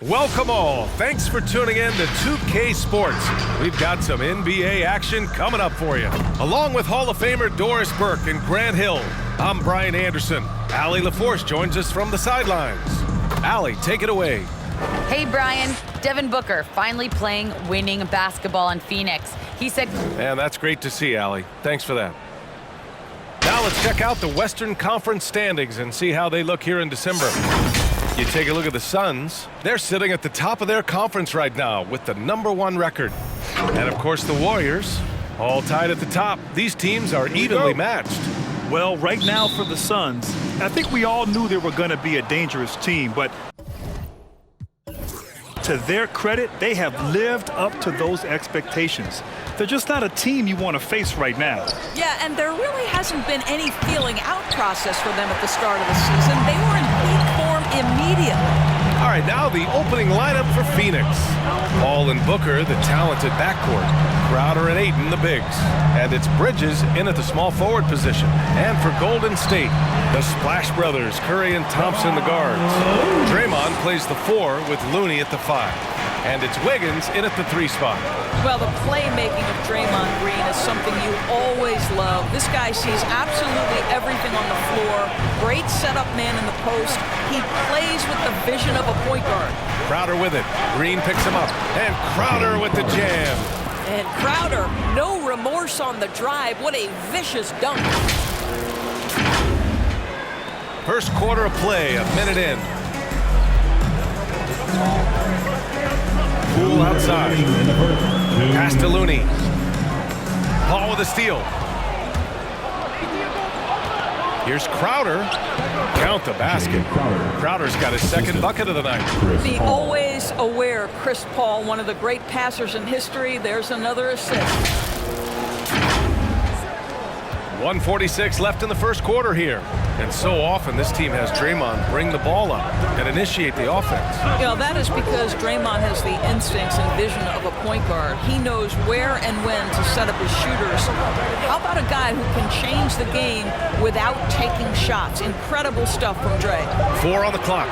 Welcome all. Thanks for tuning in to 2K Sports. We've got some NBA action coming up for you. Along with Hall of Famer Doris Burke and Grant Hill, I'm Brian Anderson. Allie LaForce joins us from the sidelines. Allie, take it away. Hey, Brian. Devin Booker finally playing winning basketball in Phoenix. He said... And that's great to see, Allie. Thanks for that. Now let's check out the Western Conference standings and see how they look here in December. You take a look at the Suns. They're sitting at the top of their conference right now with the #1 record. And, of course, the Warriors, all tied at the top. These teams are evenly matched. Well, right now for the Suns, I think we all knew they were going to be a dangerous team, but to their credit, they have lived up to those expectations. They're just not a team you want to face right now. Yeah, and there really hasn't been any feeling out process for them at the start of the season. They were in peak form immediately. All right, now the opening lineup for Phoenix. Paul and Booker, the talented backcourt. Crowder and Ayton, the bigs. And it's Bridges in at the small forward position. And for Golden State, the Splash Brothers, Curry and Thompson, the guards. Draymond plays the 4 with Looney at the 5. And it's Wiggins in at the 3 spot. Well, the playmaking of Draymond Green is something you always love. This guy sees absolutely everything on the floor. Great setup man in the post. He plays with the vision of a point guard. Crowder with it. Green picks him up. And Crowder with the jam. And Crowder, no remorse on the drive. What a vicious dunk. First quarter of play, a minute in. Poole outside. Pass to Looney. Paul with a steal. Here's Crowder. Count the basket. Crowder's got his second bucket of the night. The always aware Chris Paul, one of the great passers in history. There's another assist. 1:46 left in the first quarter here. And so often this team has Draymond bring the ball up and initiate the offense. You know, that is because Draymond has the instincts and vision of a point guard. He knows where and when to set up his shooters. How about a guy who can change the game without taking shots? Incredible stuff from Dre. 4 on the clock.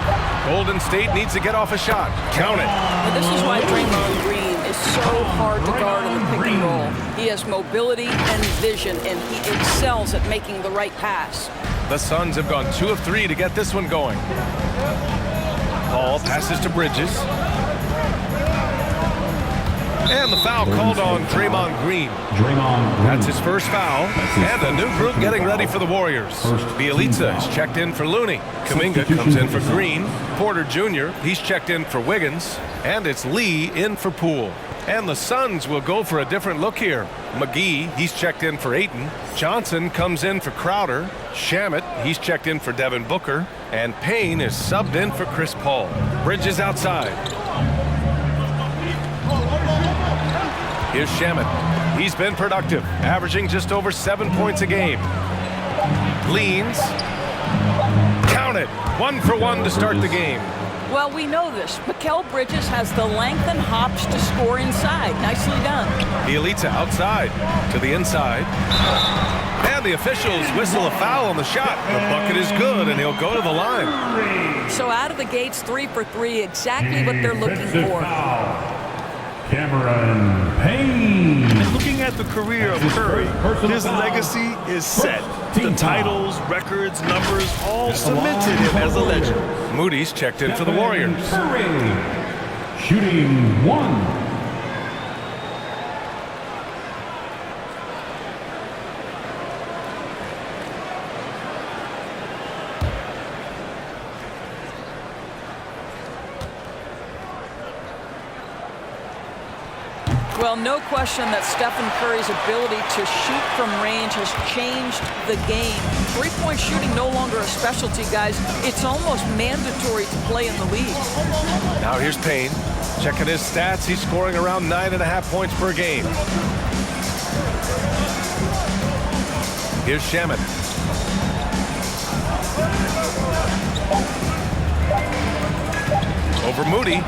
Golden State needs to get off a shot. Count it. And this is why Draymond Green is so hard to guard in the pick and roll. He has mobility and vision, and he excels at making the right pass. The Suns have gone 2 of 3 to get this one going. Paul passes to Bridges. And the foul called on Draymond Green. That's his first foul. And a new group getting ready for the Warriors. Bielitsa is checked in for Looney. Kuminga comes in for Green. Porter Jr., he's checked in for Wiggins. And it's Lee in for Poole. And the Suns will go for a different look here. McGee, he's checked in for Ayton. Johnson comes in for Crowder. Shamet, he's checked in for Devin Booker. And Payne is subbed in for Chris Paul. Bridges outside. Here's Shamet. He's been productive, averaging just over 7 points a game. Leans. Count it. 1 for 1 to start the game. Well, we know this. Mikal Bridges has the length and hops to score inside. Nicely done. Bielitsa outside to the inside. And the officials whistle a foul on the shot. The bucket is good, and he'll go to the line. So out of the gates, 3 for 3, exactly what they're looking for. Cameron Payne. And looking at the career of Curry, his legacy is set. The titles, records, numbers, all cemented him as a legend. Moody's checked in for the Warriors. Curry, shooting 1. Well, no question that Stephen Curry's ability to shoot from range has changed the game. Three-point shooting no longer a specialty, guys. It's almost mandatory to play in the league. Now here's Payne. Checking his stats, he's scoring around 9.5 points per game. Here's Shamet. Over Moody.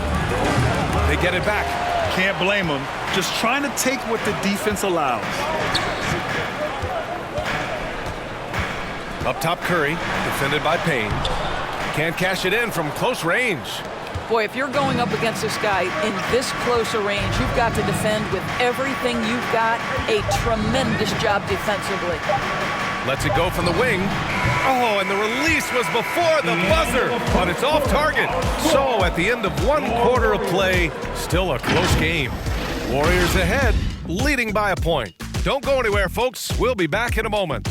They get it back. Can't blame him. Just trying to take what the defense allows. Up top, Curry, defended by Payne. Can't cash it in from close range. Boy, if you're going up against this guy in this close a range, you've got to defend with everything you've got. A tremendous job defensively. Lets it go from the wing. Oh, and the release was before the buzzer, but it's off target. So at the end of 1 quarter of play, still a close game. Warriors ahead, leading by a point. Don't go anywhere, folks. We'll be back in a moment.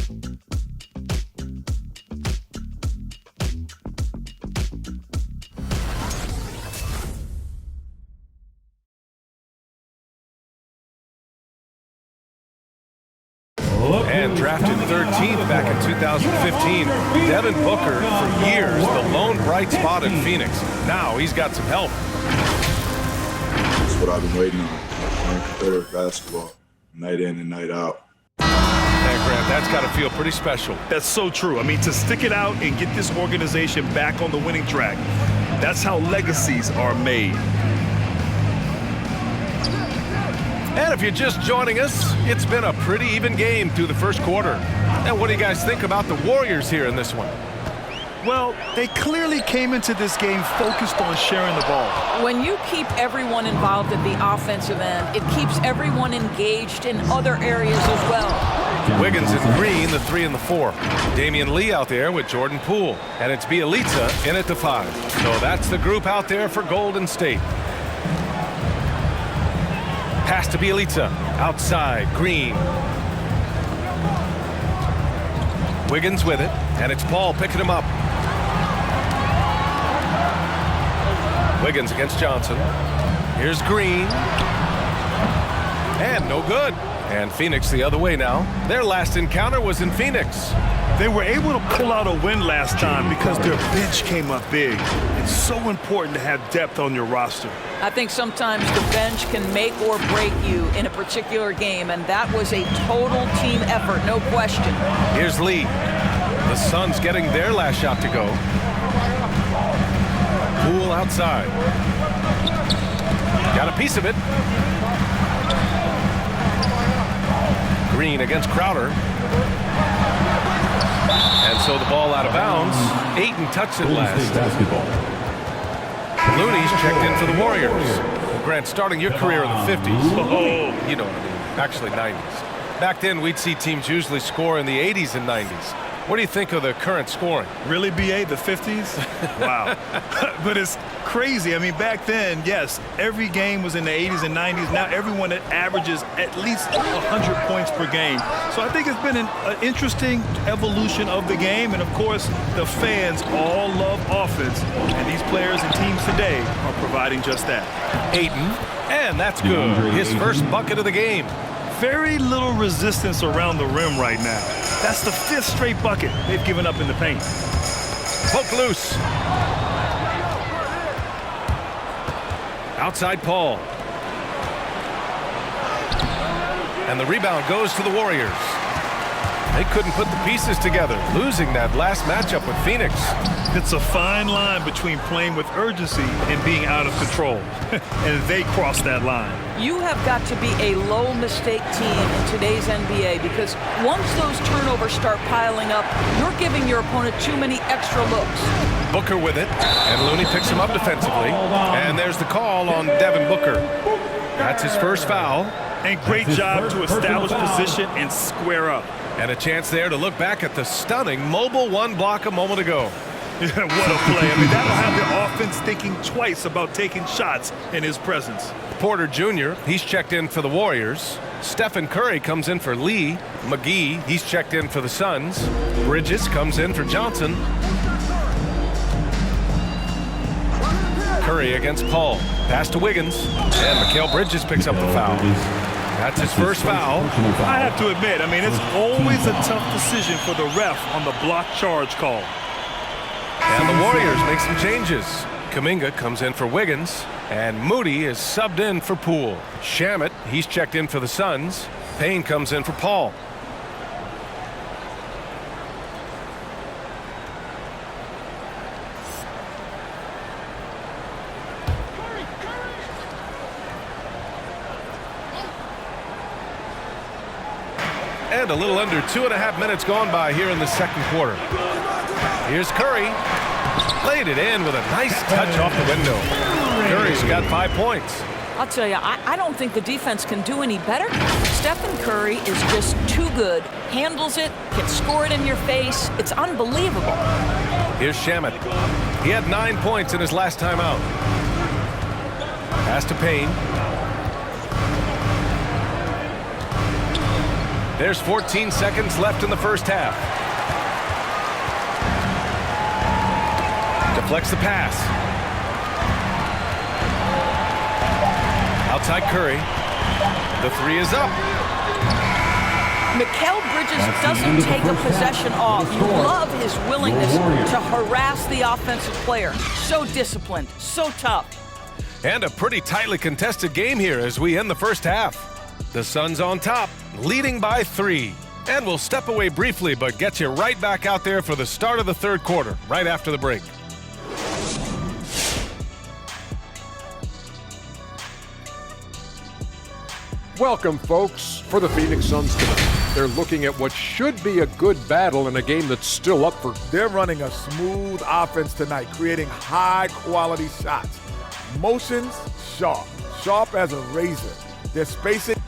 And drafted 13th back in 2015, Devin Booker, for years, the lone bright spot in Phoenix. Now he's got some help. That's what I've been waiting on. Playing competitive basketball, night in and night out. And Grant, that's got to feel pretty special. That's so true. I mean, to stick it out and get this organization back on the winning track, that's how legacies are made. And if you're just joining us, it's been a pretty even game through the first quarter. And what do you guys think about the Warriors here in this one? Well, they clearly came into this game focused on sharing the ball. When you keep everyone involved at the offensive end, it keeps everyone engaged in other areas as well. Wiggins and Green, the 3 and the 4. Damian Lee out there with Jordan Poole. And it's Bielitsa in at the 5. So that's the group out there for Golden State. Pass to Bielitsa. Outside, Green. Wiggins with it. And it's Paul picking him up. Wiggins against Johnson. Here's Green. And no good. And Phoenix the other way now. Their last encounter was in Phoenix. They were able to pull out a win last time because their bench came up big. It's so important to have depth on your roster. I think sometimes the bench can make or break you in a particular game, and that was a total team effort, no question. Here's Lee. The Suns getting their last shot to go. Poole outside. Got a piece of it. Green against Crowder. And so the ball out of bounds. Ayton touched it last. Looney's checked in for the Warriors. Well, Grant, starting your career in the 50s. Oh, you know what I mean. Actually, 90s. Back then, we'd see teams usually score in the 80s and 90s. What do you think of the current scoring? Really, BA, the 50s? Wow. But it's crazy. I mean, back then, yes, every game was in the 80s and 90s. Now everyone averages at least 100 points per game. So I think it's been an interesting evolution of the game. And, of course, the fans all love offense. And these players and teams today are providing just that. Ayton, and that's good. His first bucket of the game. Very little resistance around the rim right now. That's the 5th straight bucket they've given up in the paint. Poke loose. Outside Paul. And the rebound goes to the Warriors. They couldn't put the pieces together, losing that last matchup with Phoenix. It's a fine line between playing with urgency and being out of control. And they crossed that line. You have got to be a low-mistake team in today's NBA because once those turnovers start piling up, you're giving your opponent too many extra looks. Booker with it, and Looney picks him up defensively. And there's the call on Devin Booker. That's his first foul. And great job to establish position and square up. And a chance there to look back at the stunning mobile 1 block a moment ago. What a play. I mean, that'll have the offense thinking twice about taking shots in his presence. Porter Jr., he's checked in for the Warriors. Stephen Curry comes in for Lee. McGee, he's checked in for the Suns. Bridges comes in for Johnson. Curry against Paul. Pass to Wiggins. And Mikal Bridges picks up the foul. That's his first foul. I have to admit, I mean, it's always a tough decision for the ref on the block charge call. And the Warriors make some changes. Kuminga comes in for Wiggins. And Moody is subbed in for Poole. Shamet, he's checked in for the Suns. Payne comes in for Paul. And a little under 2.5 minutes gone by here in the second quarter. Here's Curry. Laid it in with a nice touch off the window. Curry's got 5 points. I'll tell you, I don't think the defense can do any better. Stephen Curry is just too good. Handles it, can score it in your face. It's unbelievable. Here's Shamet. He had 9 points in his last time out. Pass to Payne. There's 14 seconds left in the first half. Deflects the pass. Outside Curry. The 3 is up. Mikal Bridges doesn't take a possession off. You love his willingness to harass the offensive player. So disciplined, so tough. And a pretty tightly contested game here as we end the first half. The Suns on top, leading by 3. And we'll step away briefly, but get you right back out there for the start of the third quarter, right after the break. Welcome, folks, for the Phoenix Suns tonight. They're looking at what should be a good battle in a game that's still up for. They're running a smooth offense tonight, creating high-quality shots. Motions, sharp as a razor. They're spacing.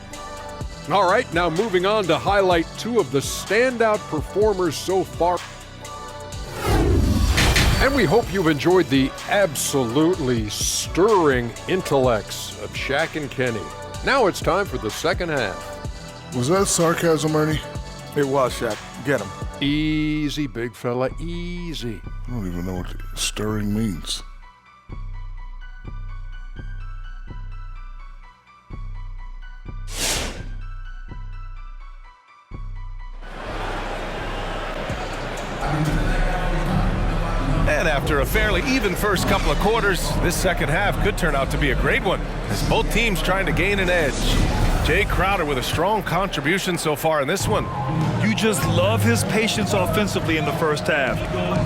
All right, now moving on to highlight 2 of the standout performers so far. And we hope you've enjoyed the absolutely stirring intellects of Shaq and Kenny. Now it's time for the second half. Was that sarcasm, Ernie? It was, Shaq. Get him. Easy, big fella, easy. I don't even know what stirring means. And after a fairly even first couple of quarters, this second half could turn out to be a great one, as both teams trying to gain an edge. Jay Crowder with a strong contribution so far in this one. You just love his patience offensively in the first half.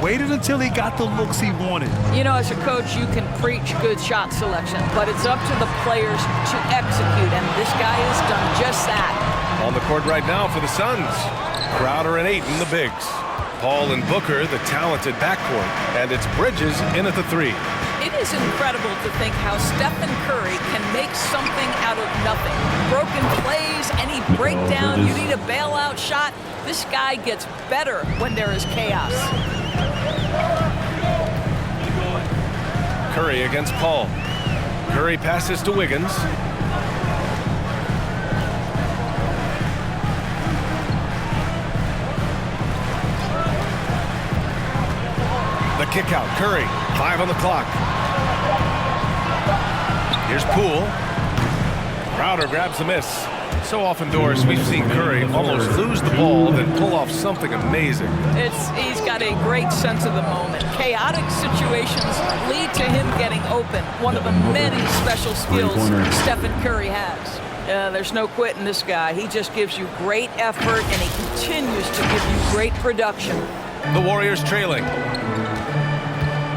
Waited until he got the looks he wanted. You know, as a coach, you can preach good shot selection, but it's up to the players to execute, and this guy has done just that. On the court right now for the Suns. Crowder and Ayton, the bigs. Paul and Booker, the talented backcourt. And it's Bridges in at the 3. It is incredible to think how Stephen Curry can make something out of nothing. Broken plays, any breakdown, you need a bailout shot. This guy gets better when there is chaos. Curry against Paul. Curry passes to Wiggins. The kick out, Curry, 5 on the clock. Here's Poole. Crowder grabs the miss. So often, Doris, we've seen Curry almost lose the ball, then pull off something amazing. He's got a great sense of the moment. Chaotic situations lead to him getting open. One of the many special skills Stephen Curry has. There's no quitting this guy. He just gives you great effort, and he continues to give you great production. The Warriors trailing.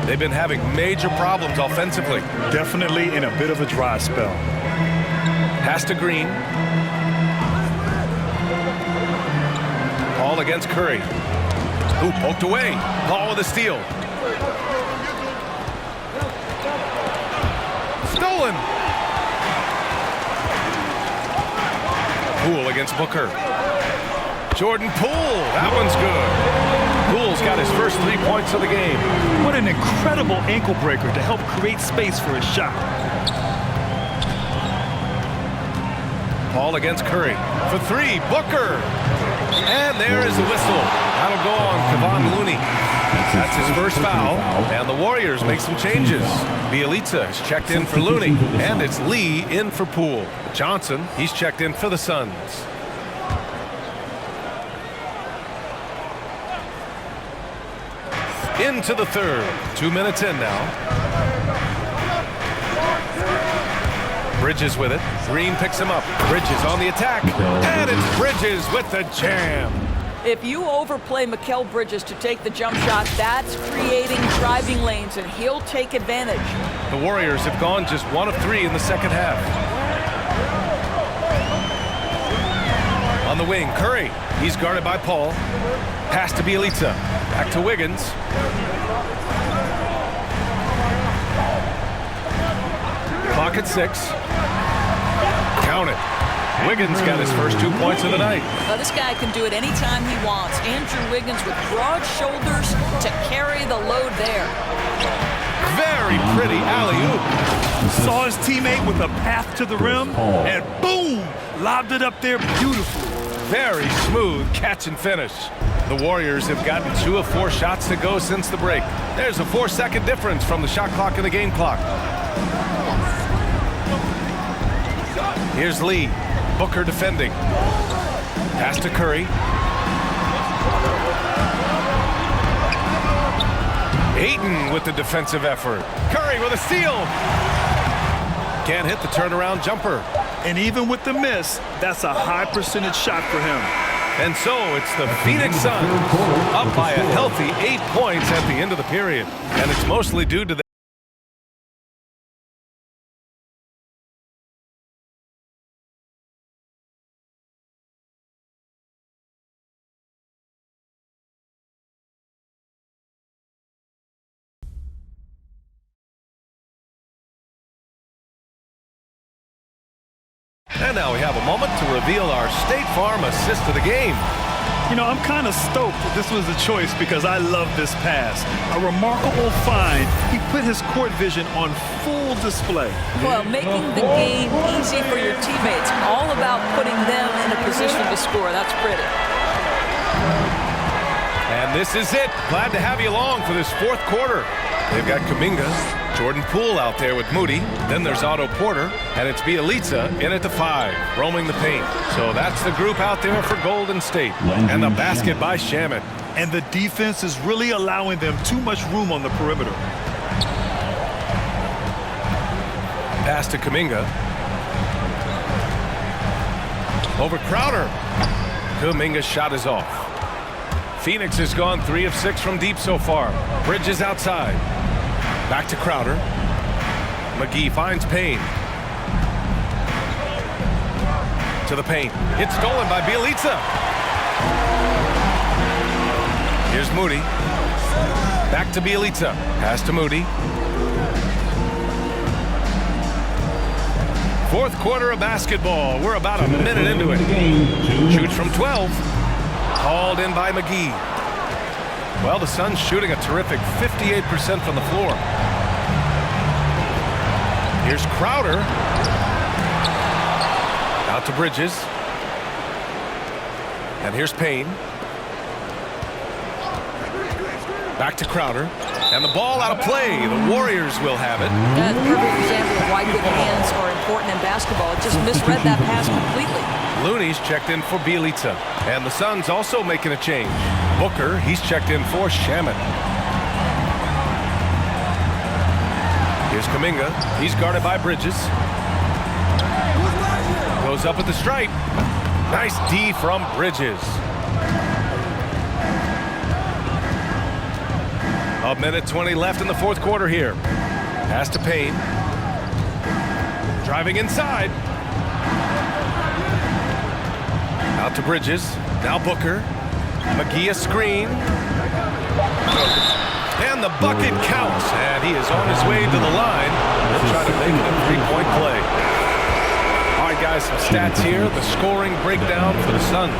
They've been having major problems offensively. Definitely in a bit of a dry spell. Pass to Green. Paul against Curry. Ooh, poked away. Paul with a steal. Stolen. Poole against Booker. Jordan Poole. That one's good. Poole's got his first 3 points of the game. What an incredible ankle breaker to help create space for his shot. Paul against Curry. For 3, Booker. And there is the whistle. That'll go on Kevon Looney. That's his first foul. And the Warriors make some changes. Bielitsa is checked in for Looney. And it's Lee in for Poole. Johnson, he's checked in for the Suns. Into the third. 2 minutes in now. Bridges with it. Green picks him up. Bridges on the attack. And it's Bridges with the jam. If you overplay Mikal Bridges to take the jump shot, that's creating driving lanes, and he'll take advantage. The Warriors have gone just 1 of 3 in the second half. On the wing, Curry. He's guarded by Paul. Pass to Bielitsa. Back to Wiggins. Clock at 6. Count it. Wiggins got his first 2 points of the night. Well, this guy can do it anytime he wants. Andrew Wiggins with broad shoulders to carry the load there. Very pretty alley-oop. Saw his teammate with a path to the rim, and boom, lobbed it up there beautifully. Very smooth catch and finish. The Warriors have gotten 2 of 4 shots to go since the break. There's a 4-second difference from the shot clock and the game clock. Here's Lee. Booker defending. Pass to Curry. Ayton with the defensive effort. Curry with a steal. Can't hit the turnaround jumper. And even with the miss, that's a high percentage shot for him. And so it's the Phoenix Suns up by a healthy 8 points at the end of the period. And it's mostly due to the And now we have a moment to reveal our State Farm assist of the game. You know, I'm kind of stoked that this was a choice because I love this pass. A remarkable find. He put his court vision on full display. Well, making the game easy for your teammates. All about putting them in a position to score. That's pretty. And this is it. Glad to have you along for this 4th quarter. They've got Kuminga, Jordan Poole out there with Moody. Then there's Otto Porter, and it's Bielitsa in at the 5, roaming the paint. So that's the group out there for Golden State. And the basket by Shamet. And the defense is really allowing them too much room on the perimeter. Pass to Kuminga. Over Crowder. Kuminga's shot is off. Phoenix has gone 3 of 6 from deep so far. Bridges outside. Back to Crowder. McGee finds Payne. To the paint. It's stolen by Bielitsa. Here's Moody. Back to Bielitsa. Pass to Moody. 4th quarter of basketball. We're about a minute into it. Shoots from 12. Hauled in by McGee. Well, the Suns shooting a terrific 58% from the floor. Here's Crowder. Out to Bridges. And here's Payne. Back to Crowder. And the ball out of play. The Warriors will have it. That's a perfect example of why good hands are important in basketball. It just misread that pass completely. Looney's checked in for Bielitsa. And the Suns also making a change. Booker, he's checked in for Shamet. Here's Kuminga. He's guarded by Bridges. Goes up at the stripe. Nice D from Bridges. A minute 20 left in the 4th quarter here. Pass to Payne. Driving inside. Out to Bridges. Now Booker. McGee a screen. And the bucket counts. And he is on his way to the line. He'll try to make it a 3-point play. All right, guys, some stats here. The scoring breakdown for the Suns.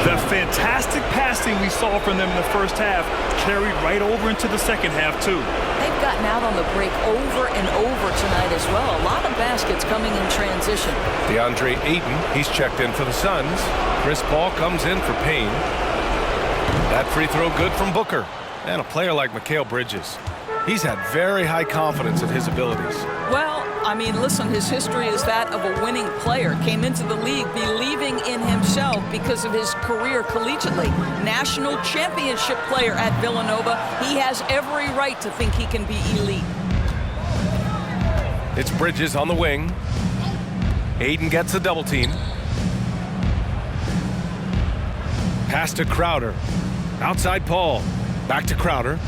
The fantastic passing we saw from them in the first half carried right over into the second half, too. They've gotten out on the break over and over tonight as well. A lot of baskets coming in transition. DeAndre Ayton, he's checked in for the Suns. Chris Paul comes in for Payne. That free throw good from Booker. And a player like Mikal Bridges. He's had very high confidence in his abilities. Well, I mean, listen, his history is that of a winning player. Came into the league believing in himself because of his career collegiately. National championship player at Villanova. He has every right to think he can be elite. It's Bridges on the wing. Ayton gets a double team. Pass to Crowder. Outside Paul. Back to Crowder.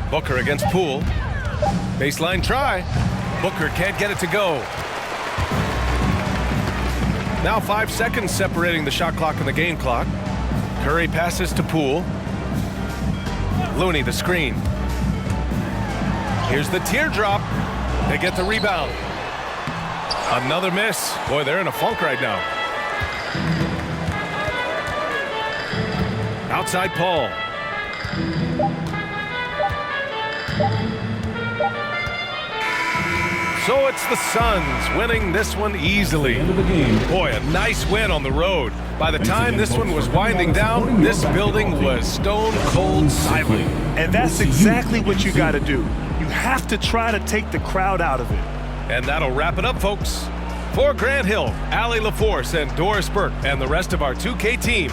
Booker against Poole. Baseline try. Booker can't get it to go. Now 5 seconds separating the shot clock and the game clock. Curry passes to Poole. Looney the screen. Here's the teardrop. They get the rebound. Another miss. Boy, they're in a funk right now. Outside Paul. So it's the Suns winning this one easily. Boy, a nice win on the road. By the time this one was winding down, this building was stone cold silent. And that's exactly what you got to do. You have to try to take the crowd out of it. And that'll wrap it up, folks. For Grant Hill, Allie LaForce, and Doris Burke, and the rest of our 2K team,